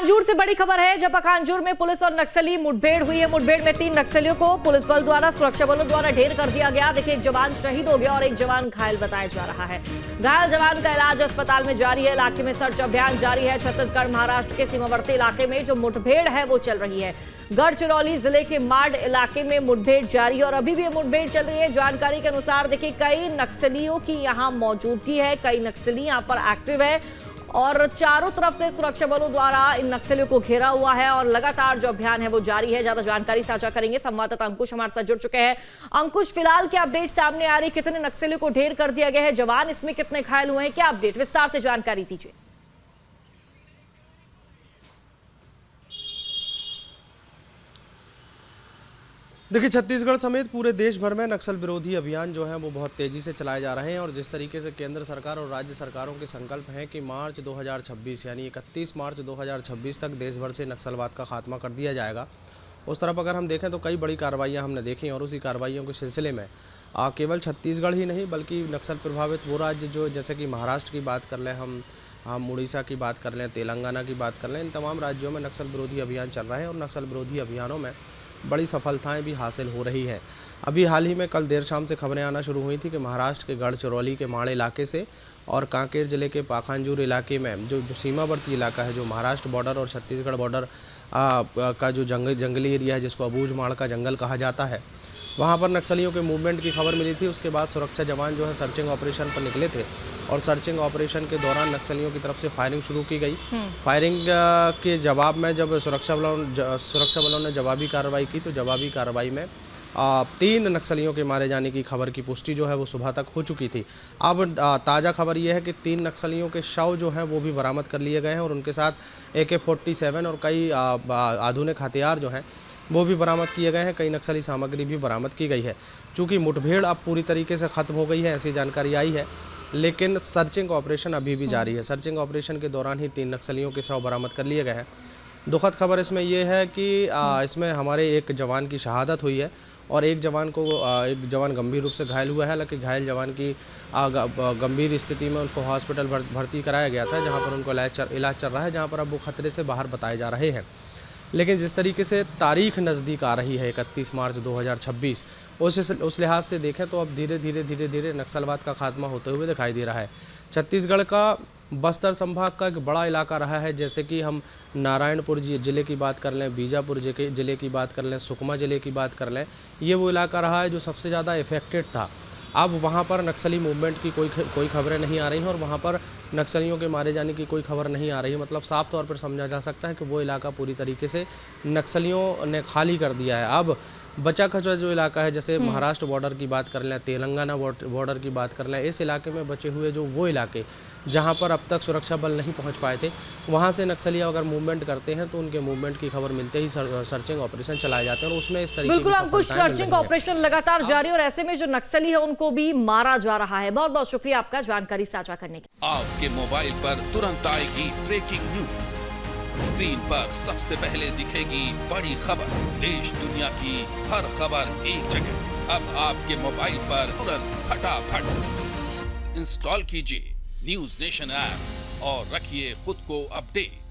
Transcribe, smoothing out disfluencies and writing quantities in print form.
कांजूर से बड़ी खबर है, जब कांजूर में पुलिस और नक्सली मुठभेड़ हुई है। मुठभेड़ में 3 नक्सलियों को पुलिस बल द्वारा, सुरक्षा बलों द्वारा ढेर कर दिया गया। देखिए, एक जवान शहीद हो गया और एक जवान घायल बताया जा रहा है। घायल जवान का इलाज अस्पताल में जारी है। इलाके में सर्च अभियान जारी है। छत्तीसगढ़ महाराष्ट्र के सीमावर्ती इलाके में जो मुठभेड़ है वो चल रही है। गढ़चिरौली जिले के माड इलाके में मुठभेड़ जारी है और अभी भी ये मुठभेड़ चल रही है। जानकारी के अनुसार देखिए, कई नक्सलियों की यहाँ मौजूदगी है, कई नक्सली यहाँ पर एक्टिव है और चारों तरफ से सुरक्षा बलों द्वारा इन नक्सलियों को घेरा हुआ है और लगातार जो अभियान है वो जारी है। ज्यादा जानकारी साझा करेंगे संवाददाता अंकुश हमारे साथ जुड़ चुके हैं। अंकुश, फिलहाल क्या अपडेट सामने आ रही, कितने नक्सलियों को ढेर कर दिया गया है, जवान इसमें कितने घायल हुए हैं, क्या अपडेट, विस्तार से जानकारी दीजिए। देखिए, छत्तीसगढ़ समेत पूरे देश भर में नक्सल विरोधी अभियान जो है वो बहुत तेजी से चलाए जा रहे हैं और जिस तरीके से केंद्र सरकार और राज्य सरकारों के संकल्प हैं कि मार्च 2026 यानी 31 मार्च 2026 तक देश भर से नक्सलवाद का खात्मा कर दिया जाएगा, उस तरफ अगर हम देखें तो कई बड़ी कार्रवाइयाँ हमने देखी और उसी कार्रवाइयों के सिलसिले में केवल छत्तीसगढ़ ही नहीं बल्कि नक्सल प्रभावित वो राज्य जो जैसे कि महाराष्ट्र की बात कर लें, हम उड़ीसा की बात कर लें, तेलंगाना की बात कर लें, इन तमाम राज्यों में नक्सल विरोधी अभियान चल रहे हैं और नक्सल विरोधी अभियानों में बड़ी सफलताएं भी हासिल हो रही हैं। अभी हाल ही में कल देर शाम से खबरें आना शुरू हुई थी कि महाराष्ट्र के गढ़चिरौली के माड़ इलाके से और कांकेर जिले के पाखांजूर इलाके में जो सीमावर्ती इलाका है, जो महाराष्ट्र बॉर्डर और छत्तीसगढ़ बॉर्डर का जो जंगली एरिया है जिसको अबूझ माड़ का जंगल कहा जाता है, वहाँ पर नक्सलियों के मूवमेंट की खबर मिली थी। उसके बाद सुरक्षा जवान जो है सर्चिंग ऑपरेशन पर निकले थे और सर्चिंग ऑपरेशन के दौरान नक्सलियों की तरफ से फायरिंग शुरू की गई। फायरिंग के जवाब में जब सुरक्षा बलों ने जवाबी कार्रवाई की तो जवाबी कार्रवाई में 3 नक्सलियों के मारे जाने की खबर की पुष्टि जो है वो सुबह तक हो चुकी थी। अब ताज़ा खबर ये है कि 3 नक्सलियों के शव जो हैं वो भी बरामद कर लिए गए हैं और उनके साथ AK-47 और कई आधुनिक हथियार जो हैं वो भी बरामद किए गए हैं। कई नक्सली सामग्री भी बरामद की गई है। चूँकि मुठभेड़ अब पूरी तरीके से ख़त्म हो गई है ऐसी जानकारी आई है, लेकिन सर्चिंग ऑपरेशन अभी भी जारी है। सर्चिंग ऑपरेशन के दौरान ही 3 नक्सलियों के शव बरामद कर लिए गए हैं। दुखद खबर इसमें यह है कि इसमें हमारे एक जवान की शहादत हुई है और एक जवान गंभीर रूप से घायल हुआ है। हालांकि घायल जवान की गंभीर स्थिति में उनको हॉस्पिटल भर्ती कराया गया था, जहां पर उनको इलाज चल रहा है, जहां पर अब वो खतरे से बाहर बताए जा रहे हैं। लेकिन जिस तरीके से तारीख नज़दीक आ रही है 31 मार्च 2026, उस लिहाज से देखें तो अब धीरे धीरे नक्सलवाद का खात्मा होते हुए दिखाई दे रहा है। छत्तीसगढ़ का बस्तर संभाग का एक बड़ा इलाका रहा है, जैसे कि हम नारायणपुर जिले की बात कर लें, बीजापुर जिले की बात कर लें, सुकमा जिले की बात कर लें, ये वो इलाका रहा है जो सबसे ज़्यादा इफेक्टेड था। अब वहाँ पर नक्सली मूवमेंट की कोई खबरें नहीं आ रही हैं और वहाँ पर नक्सलियों के मारे जाने की कोई खबर नहीं आ रही है। मतलब साफ तौर पर समझा जा सकता है कि वो इलाका पूरी तरीके से नक्सलियों ने खाली कर दिया है। अब बचा खचा जो इलाका है, जैसे महाराष्ट्र बॉर्डर की बात कर लें, तेलंगाना बॉर्डर की बात कर लें, इस इलाके में बचे हुए जो वो इलाके जहां पर अब तक सुरक्षा बल नहीं पहुंच पाए थे, वहां से नक्सली अगर मूवमेंट करते हैं तो उनके मूवमेंट की खबर मिलते ही सर्चिंग ऑपरेशन चलाए जाते हैं और उसमें इस तरीके बिल्कुल अंकुश, सर्चिंग ऑपरेशन लगातार जारी और ऐसे में जो नक्सली है उनको भी मारा जा रहा है। बहुत बहुत शुक्रिया आपका जानकारी साझा करने की। आपके मोबाइल पर तुरंत आएगी ब्रेकिंग न्यूज, स्क्रीन पर सबसे पहले दिखेगी बड़ी खबर, देश दुनिया की हर खबर एक जगह। अब आपके मोबाइल पर तुरंत फटाफट इंस्टॉल कीजिए न्यूज नेशन ऐप और रखिए खुद को अपडेट।